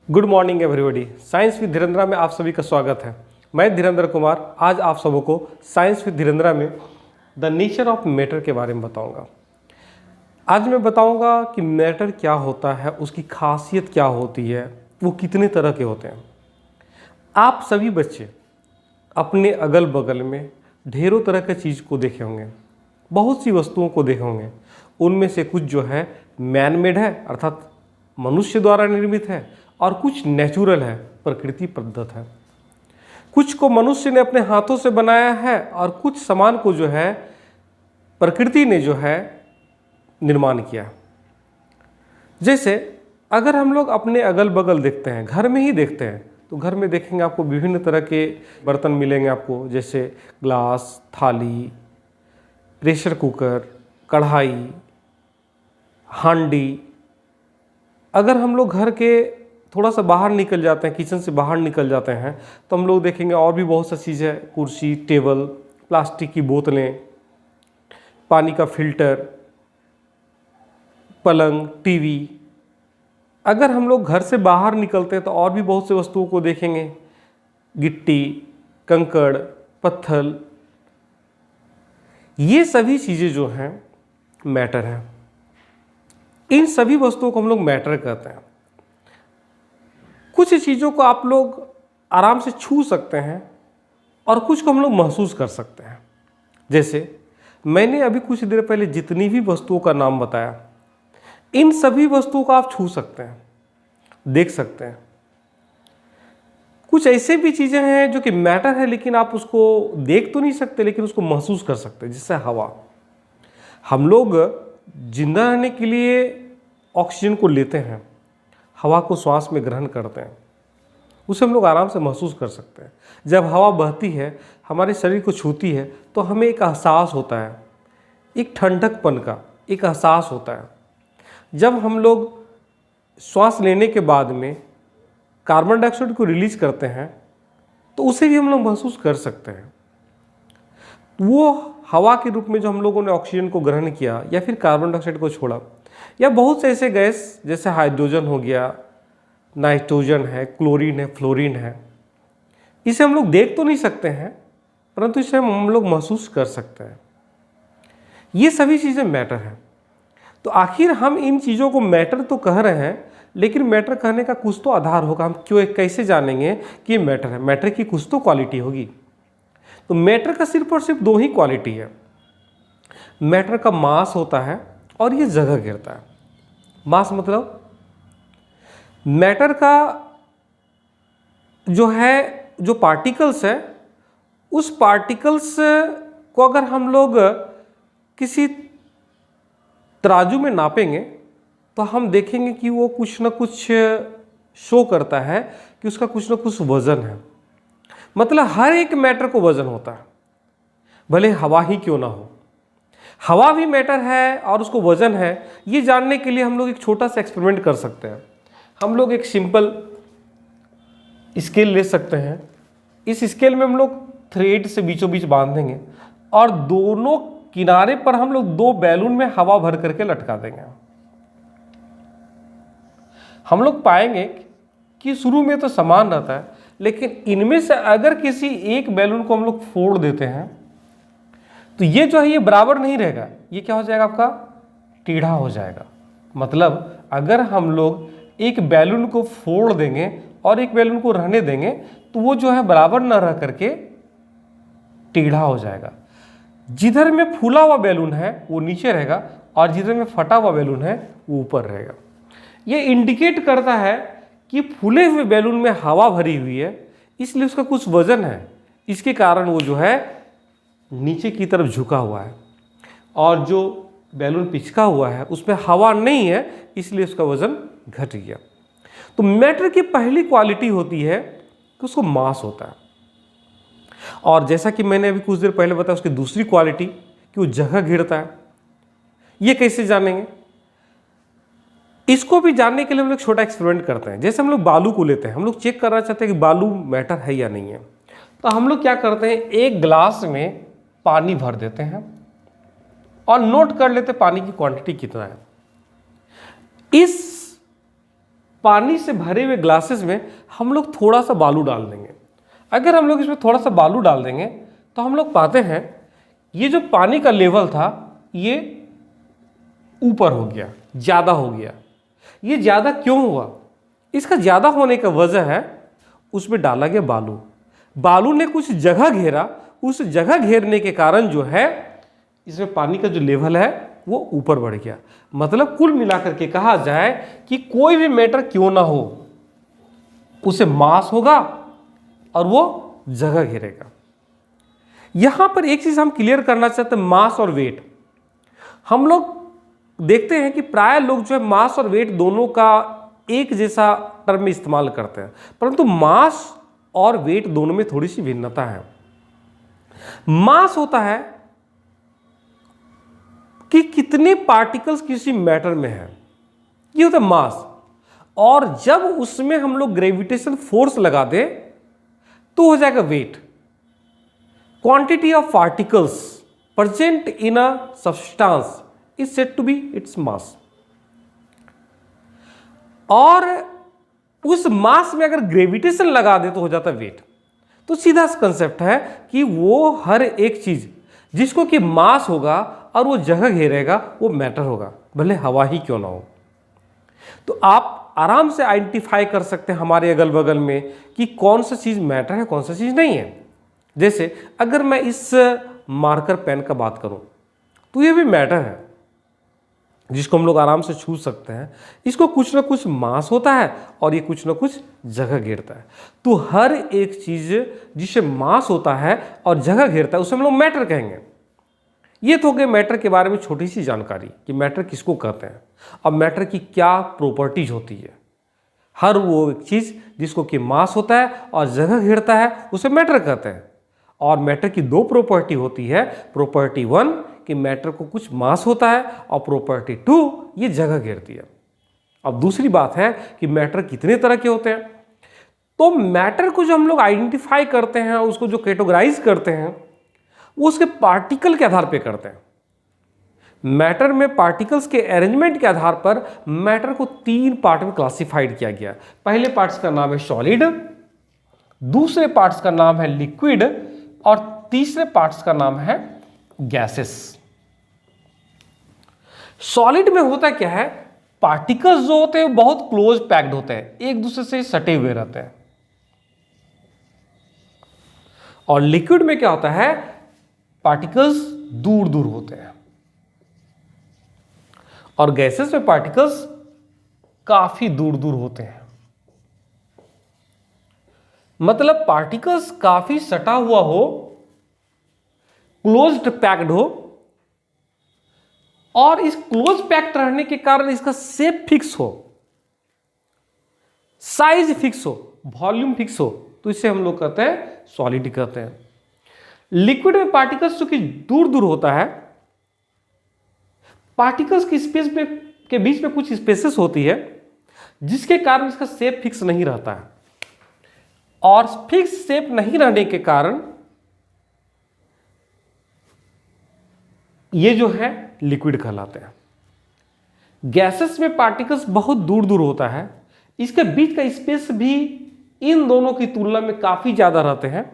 Good morning everybody. Science with Dhirendra में आप सभी का स्वागत है। मैं धीरेन्द्र कुमार आज आप सबों को साइंस विद धीरेन्द्रा में द नेचर ऑफ मैटर के बारे में बताऊंगा। आज मैं बताऊंगा कि मैटर क्या होता है, उसकी खासियत क्या होती है, वो कितने तरह के होते हैं। आप सभी बच्चे अपने अगल बगल में ढेरों तरह के चीज़ को देखे होंगे, बहुत सी वस्तुओं को देखे होंगे। उनमें से कुछ जो है मैन मेड है, अर्थात मनुष्य द्वारा निर्मित है, और कुछ नेचुरल है, प्रकृति प्रदत्त है। कुछ को मनुष्य ने अपने हाथों से बनाया है और कुछ सामान को जो है प्रकृति ने जो है निर्माण किया। जैसे अगर हम लोग अपने अगल बगल देखते हैं, घर में ही देखते हैं, तो घर में देखेंगे आपको विभिन्न तरह के बर्तन मिलेंगे आपको, जैसे ग्लास, थाली, प्रेशर कुकर, कढ़ाई, हांडी। अगर हम लोग घर के थोड़ा सा बाहर निकल जाते हैं, किचन से बाहर निकल जाते हैं, तो हम लोग देखेंगे और भी बहुत सा चीज़ है, कुर्सी, टेबल, प्लास्टिक की बोतलें, पानी का फिल्टर, पलंग, टीवी। अगर हम लोग घर से बाहर निकलते हैं तो और भी बहुत से वस्तुओं को देखेंगे, गिट्टी, कंकड़, पत्थर। ये सभी चीज़ें जो हैं मैटर है। इन सभी वस्तुओं को हम लोग मैटर कहते हैं। कुछ चीज़ों को आप लोग आराम से छू सकते हैं और कुछ को हम लोग महसूस कर सकते हैं। जैसे मैंने अभी कुछ देर पहले जितनी भी वस्तुओं का नाम बताया, इन सभी वस्तुओं को आप छू सकते हैं, देख सकते हैं। कुछ ऐसे भी चीज़ें हैं जो कि मैटर है, लेकिन आप उसको देख तो नहीं सकते, लेकिन उसको महसूस कर सकते हैं। जैसे हवा, हम लोग जिंदा रहने के लिए ऑक्सीजन को लेते हैं, हवा को श्वास में ग्रहण करते हैं, उसे हम लोग आराम से महसूस कर सकते हैं। जब हवा बहती है, हमारे शरीर को छूती है, तो हमें एक एहसास होता है, एक ठंडकपन का एक एहसास होता है। जब हम लोग श्वास लेने के बाद में कार्बन डाइऑक्साइड को रिलीज करते हैं, तो उसे भी हम लोग महसूस कर सकते हैं। वो हवा के रूप में जो हम लोगों ने ऑक्सीजन को ग्रहण किया या फिर कार्बन डाइऑक्साइड को छोड़ा, या बहुत से ऐसे गैस जैसे हाइड्रोजन हो गया, नाइट्रोजन है, क्लोरीन है, फ्लोरीन है, इसे हम लोग देख तो नहीं सकते हैं, परंतु इसे हम लोग महसूस कर सकते हैं। ये सभी चीज़ें मैटर हैं। तो आखिर हम इन चीज़ों को मैटर तो कह रहे हैं, लेकिन मैटर कहने का कुछ तो आधार होगा। हम क्यों कैसे जानेंगे कि ये मैटर है? मैटर की कुछ तो क्वालिटी होगी। तो मैटर का सिर्फ और सिर्फ दो ही क्वालिटी है। मैटर का मास होता है और ये जगह घेरता है। मास मतलब मैटर का जो है, जो पार्टिकल्स है, उस पार्टिकल्स को अगर हम लोग किसी तराजू में नापेंगे तो हम देखेंगे कि वो कुछ ना कुछ शो करता है कि उसका कुछ ना कुछ वजन है। मतलब हर एक मैटर को वजन होता है, भले हवा ही क्यों ना हो। हवा भी मैटर है और उसको वजन है। ये जानने के लिए हम लोग एक छोटा सा एक्सपेरिमेंट कर सकते हैं। हम लोग एक सिंपल स्केल ले सकते हैं। इस स्केल में हम लोग थ्रेड से बीचों बीच बांध देंगे और दोनों किनारे पर हम लोग दो बैलून में हवा भर करके लटका देंगे। हम लोग पाएंगे कि शुरू में तो समान रहता है, लेकिन इनमें से अगर किसी एक बैलून को हम लोग फोड़ देते हैं तो ये जो है ये बराबर नहीं रहेगा। ये क्या हो जाएगा? आपका टेढ़ा हो जाएगा। मतलब अगर हम लोग एक बैलून को फोड़ देंगे और एक बैलून को रहने देंगे तो वो जो है बराबर न रह करके टेढ़ा हो जाएगा। जिधर में फूला हुआ बैलून है वो नीचे रहेगा और जिधर में फटा हुआ बैलून है वो ऊपर रहेगा। ये इंडिकेट करता है कि फूले हुए बैलून में हवा भरी हुई है, इसलिए उसका कुछ वजन है। इसके कारण वो जो है नीचे की तरफ झुका हुआ है, और जो बैलून पिचका हुआ है उसमें हवा नहीं है, इसलिए उसका वजन घट गया। तो मैटर की पहली क्वालिटी होती है कि उसको मास होता है। और जैसा कि मैंने अभी कुछ देर पहले बताया, उसकी दूसरी क्वालिटी कि वो जगह घेरता है। ये कैसे जानेंगे? इसको भी जानने के लिए हम लोग छोटा एक्सपेरिमेंट करते हैं। जैसे हम लोग बालू को लेते हैं, हम लोग चेक करना चाहते हैं कि बालू मैटर है या नहीं है। तो हम लोग क्या करते हैं, एक गिलास में पानी भर देते हैं और नोट कर लेते हैं पानी की क्वांटिटी कितना है। इस पानी से भरे हुए ग्लासेस में हम लोग थोड़ा सा बालू डाल देंगे। अगर हम लोग इसमें थोड़ा सा बालू डाल देंगे तो हम लोग पाते हैं ये जो पानी का लेवल था ये ऊपर हो गया, ज़्यादा हो गया। ये ज़्यादा क्यों हुआ? इसका ज़्यादा होने का वजह है उसमें डाला गया बालू। बालू ने कुछ जगह घेरा, उस जगह घेरने के कारण जो है इसमें पानी का जो लेवल है वो ऊपर बढ़ गया। मतलब कुल मिलाकर के कहा जाए कि कोई भी मैटर क्यों ना हो उसे मास होगा और वो जगह घेरेगा। यहां पर एक चीज हम क्लियर करना चाहते हैं, मास और वेट। हम लोग देखते हैं कि प्राय लोग जो है मास और वेट दोनों का एक जैसा टर्म में इस्तेमाल करते हैं, परंतु मास और वेट दोनों में थोड़ी सी भिन्नता है। मास होता है कि कितने पार्टिकल्स किसी मैटर में है, ये होता है मास। और जब उसमें हम लोग ग्रेविटेशन फोर्स लगा दें तो हो जाएगा weight. Quantity of particles present in a substance is said to be its mass. और उस मास में अगर ग्रेविटेशन लगा दे तो हो जाता है वेट। तो सीधा सा कंसेप्ट है कि वो हर एक चीज जिसको कि मास होगा और वो जगह घेरेगा वो मैटर होगा, भले हवा ही क्यों ना हो। तो आप आराम से आइडेंटिफाई कर सकते हैं हमारे अगल बगल में कि कौन सा चीज मैटर है, कौन सा चीज नहीं है। जैसे अगर मैं इस मार्कर पेन का बात करूं तो ये भी मैटर है जिसको हम लोग आराम से छू सकते हैं। इसको कुछ ना कुछ मास होता है और ये कुछ ना कुछ जगह घेरता है। तो हर एक चीज जिसे मास होता है और जगह घेरता है उसे हम लोग मैटर कहेंगे। ये तो हो गए मैटर के बारे में छोटी सी जानकारी कि मैटर किसको कहते हैं और मैटर की क्या प्रॉपर्टीज होती है। हर वो एक चीज जिसको कि मास होता है और जगह घेरता है उसे मैटर कहते हैं। और मैटर की दो प्रॉपर्टी होती है, प्रॉपर्टी 1 कि मैटर को कुछ मास होता है और प्रॉपर्टी 2 ये जगह घेरती है। अब दूसरी बात है कि मैटर कितने तरह के होते हैं। तो मैटर को जो हम लोग आइडेंटिफाई करते हैं, उसको जो कैटेगराइज करते हैं वो उसके पार्टिकल के आधार पर करते हैं। मैटर में पार्टिकल्स के अरेंजमेंट के आधार पर मैटर को 3 पार्ट में क्लासिफाइड किया गया। पहले पार्ट्स का नाम है सॉलिड, दूसरे पार्ट्स का नाम है लिक्विड और तीसरे पार्ट्स का नाम है गैसेस। सॉलिड में होता क्या है, पार्टिकल्स जो होते हैं बहुत क्लोज पैक्ड होते हैं, एक दूसरे से सटे हुए रहते हैं। और लिक्विड में क्या होता है, पार्टिकल्स दूर दूर होते हैं। और गैसेस में पार्टिकल्स काफी दूर दूर होते हैं। मतलब पार्टिकल्स काफी सटा हुआ हो, क्लोज्ड पैक्ड हो, और इस क्लोज पैक्ड रहने के कारण इसका शेप फिक्स हो, साइज फिक्स हो, वॉल्यूम फिक्स हो, तो इसे हम लोग कहते हैं सॉलिड कहते हैं। लिक्विड में पार्टिकल्स जो कि दूर दूर होता है, पार्टिकल्स की स्पेस में के बीच में कुछ स्पेसेस होती है जिसके कारण इसका शेप फिक्स नहीं रहता है। और फिक्स शेप नहीं रहने के कारण ये जो है लिक्विड कहलाते हैं। गैसेस में पार्टिकल्स बहुत दूर दूर होता है, इसके बीच का स्पेस भी इन दोनों की तुलना में काफी ज्यादा रहते हैं।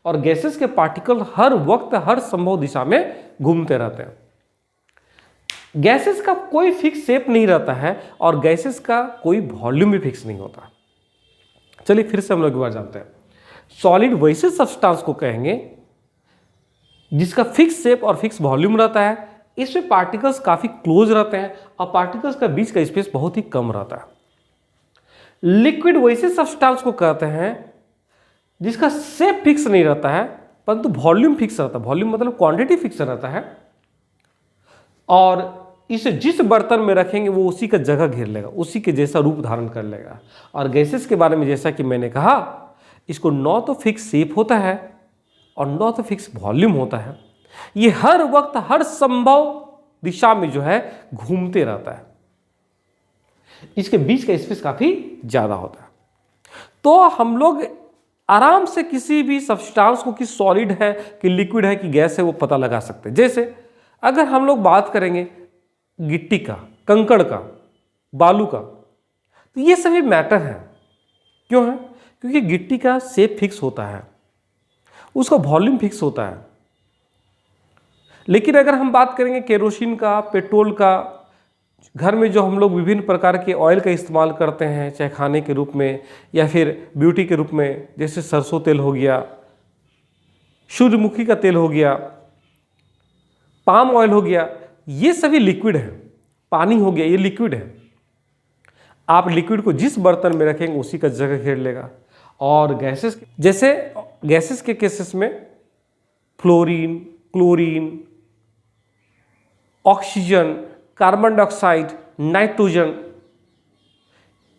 और गैसेस के पार्टिकल हर वक्त हर संभव दिशा में घूमते रहते हैं। गैसेस का कोई फिक्स शेप नहीं रहता है और गैसेस का कोई वॉल्यूम भी फिक्स नहीं होता। चलिए फिर से हम लोग एक बार जानते हैं। सॉलिड वैसे सब्सटेंस को कहेंगे जिसका फिक्स शेप और फिक्स वॉल्यूम रहता है, इसमें पार्टिकल्स काफी क्लोज रहते हैं और पार्टिकल्स का बीच का स्पेस बहुत ही कम रहता है। लिक्विड वैसे सब्सटेंस को कहते हैं जिसका शेप फिक्स नहीं रहता है परंतु वॉल्यूम फिक्स रहता है। वॉल्यूम मतलब क्वांटिटी फिक्स रहता है और इसे जिस बर्तन में रखेंगे वो उसी का जगह घेर लेगा, उसी के जैसा रूप धारण कर लेगा। और गैसेस के बारे में जैसा कि मैंने कहा, इसको न तो फिक्स शेप होता है और न तो फिक्स वॉल्यूम होता है। ये हर वक्त हर संभव दिशा में जो है घूमते रहता है। इसके बीच का स्पेस काफी ज्यादा होता है। तो हम लोग आराम से किसी भी सब्सटेंस को कि सॉलिड है कि लिक्विड है कि गैस है वो पता लगा सकते हैं। जैसे अगर हम लोग बात करेंगे गिट्टी का, कंकड़ का, बालू का, तो ये सभी मैटर हैं। क्यों है? क्योंकि गिट्टी का शेप फिक्स होता है, उसका वॉल्यूम फिक्स होता है। लेकिन अगर हम बात करेंगे केरोसिन का, पेट्रोल का, घर में जो हम लोग विभिन्न प्रकार के ऑयल का इस्तेमाल करते हैं, चाहे खाने के रूप में या फिर ब्यूटी के रूप में, जैसे सरसों तेल हो गया, सूर्यमुखी का तेल हो गया, पाम ऑयल हो गया, ये सभी लिक्विड है। पानी हो गया, ये लिक्विड है। आप लिक्विड को जिस बर्तन में रखेंगे उसी का जगह घेर लेगा। और गैसेस, जैसे गैसेस के केसेस में fluorine, chlorine, oxygen, carbon dioxide, nitrogen,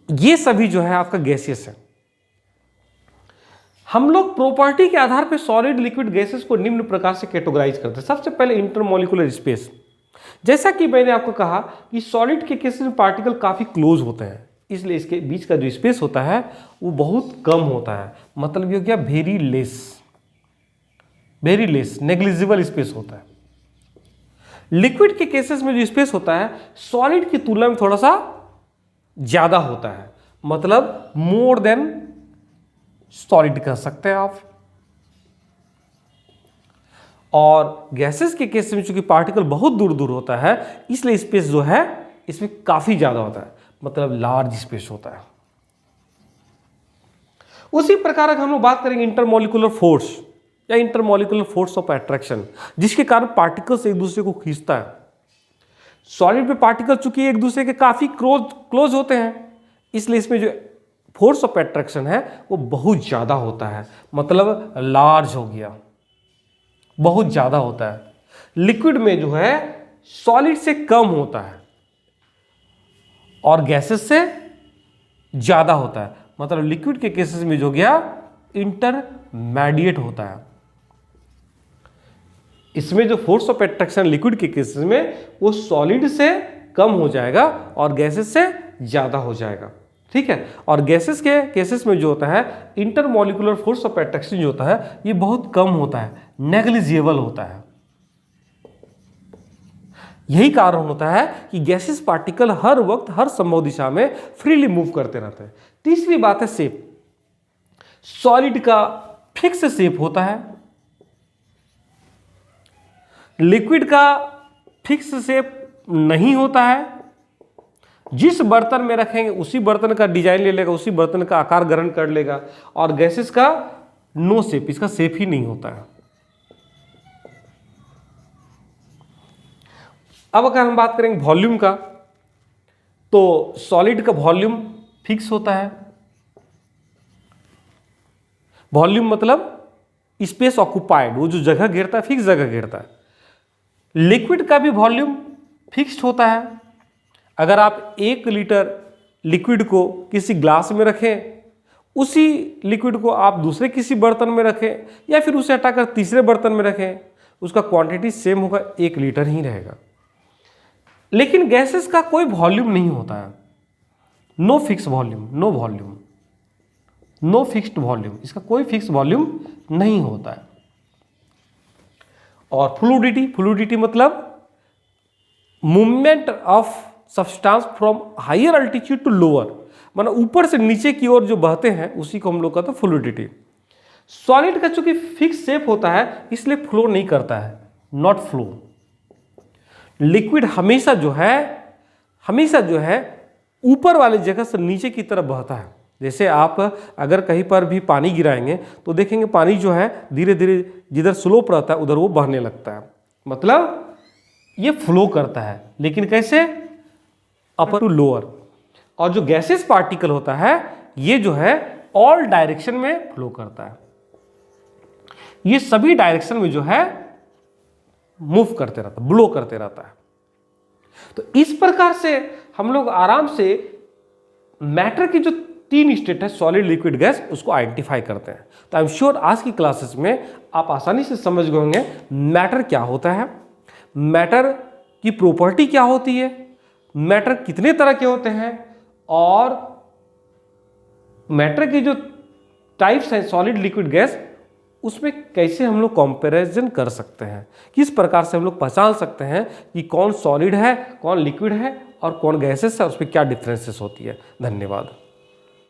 ये सभी जो है आपका गैसेस है। हम लोग प्रॉपर्टी के आधार पर सॉलिड लिक्विड गैसेस को निम्न प्रकार से कैटेगराइज करते हैं। सबसे पहले इंटरमॉलिक्यूलर स्पेस। जैसा कि मैंने आपको कहा कि सॉलिड के केसेस में पार्टिकल काफी क्लोज होते हैं, इसलिए इसके बीच का जो स्पेस होता है वो बहुत कम होता है। मतलब ये हो गया वेरी लेस, नेग्लिजिबल स्पेस होता है। लिक्विड के केसेस में जो स्पेस होता है सॉलिड की तुलना में थोड़ा सा ज्यादा होता है, मतलब मोर देन सॉलिड कह सकते हैं आप। और गैसेस के केस में चूंकि पार्टिकल बहुत दूर दूर होता है, इसलिए स्पेस जो है इसमें काफी ज्यादा होता है, मतलब लार्ज स्पेस होता है। उसी प्रकार अगर हम लोग बात करेंगे इंटरमॉलिक्यूलर फोर्स या इंटरमॉलिक्यूलर फोर्स ऑफ अट्रैक्शन, जिसके कारण पार्टिकल्स एक दूसरे को खींचता है। सॉलिड में पार्टिकल चूंकि एक दूसरे के काफी क्लोज होते हैं, इसलिए इसमें जो फोर्स ऑफ अट्रैक्शन है वो बहुत ज्यादा होता है, मतलब लार्ज हो गया, बहुत ज्यादा होता है। लिक्विड में जो है सॉलिड से कम होता है और गैसेस से ज्यादा होता है, मतलब लिक्विड के केसेस में जो गया इंटरमीडिएट होता है। इसमें जो फोर्स ऑफ अट्रैक्शन लिक्विड के केसेस में वो सॉलिड से कम हो जाएगा और गैसेस से ज्यादा हो जाएगा, ठीक है। और गैसेस के केसेस में जो होता है इंटरमॉलिक्यूलर फोर्स ऑफ अट्रैक्शन जो होता है ये बहुत कम होता है, नेग्लिजिबल होता है। यही कारण होता है कि गैसेस पार्टिकल हर वक्त हर संभव दिशा में फ्रीली मूव करते रहते हैं। तीसरी बात है शेप। सॉलिड का फिक्स शेप होता है, लिक्विड का फिक्स शेप नहीं होता है। जिस बर्तन में रखेंगे उसी बर्तन का डिजाइन ले लेगा, उसी बर्तन का आकार ग्रहण कर लेगा। और गैसेस का नो शेप, इसका शेप ही नहीं होता है। अब अगर हम बात करेंगे वॉल्यूम का, तो सॉलिड का वॉल्यूम फिक्स होता है। वॉल्यूम मतलब स्पेस ऑक्युपाइड, वो जो जगह घेरता है फिक्स जगह घेरता है। लिक्विड का भी वॉल्यूम फिक्स्ड होता है। अगर आप 1 लीटर लिक्विड को किसी ग्लास में रखें, उसी लिक्विड को आप दूसरे किसी बर्तन में रखें या फिर उसे हटाकर तीसरे बर्तन में रखें, उसका क्वांटिटी सेम होगा, 1 लीटर ही रहेगा। लेकिन गैसेस का कोई वॉल्यूम नहीं होता है, no fix volume, no fixed volume, इसका कोई फिक्स वॉल्यूम नहीं होता है। और फ्लूइडिटी मतलब movement of substance from higher altitude to lower, मतलब ऊपर से नीचे की ओर जो बहते हैं उसी को हम लोग कहते हैं फ्लूइडिटी। सॉलिड का चूंकि फिक्स शेप होता है इसलिए फ्लो नहीं करता है, नॉट फ्लो। लिक्विड हमेशा जो है ऊपर वाले जगह से नीचे की तरफ बहता है। जैसे आप अगर कहीं पर भी पानी गिराएंगे तो देखेंगे पानी जो है धीरे धीरे जिधर स्लोप रहता है उधर वो बहने लगता है, मतलब ये फ्लो करता है। लेकिन कैसे? Upper two lower. और जो गैसेस पार्टिकल होता है ये जो है ऑल डायरेक्शन में फ्लो करता है, ये सभी डायरेक्शन में जो है मूव करते रहता है, ब्लो करते रहता है। तो इस प्रकार से हम लोग आराम से मैटर की जो 3 स्टेट है, सॉलिड, लिक्विड, गैस, उसको आइडेंटिफाई करते हैं। तो आई एम श्योर आज की क्लासेस में आप आसानी से समझ गए होंगे मैटर क्या होता है, मैटर की प्रॉपर्टी क्या होती है, मैटर कितने तरह के होते हैं, और मैटर की जो टाइप्स हैं सॉलिड, लिक्विड, गैस, उसमें कैसे हम लोग कंपैरिजन कर सकते हैं, किस प्रकार से हम लोग पहचान सकते हैं कि कौन सॉलिड है, कौन लिक्विड है और कौन गैसेस है, उस पर क्या डिफरेंसेस होती है। धन्यवाद।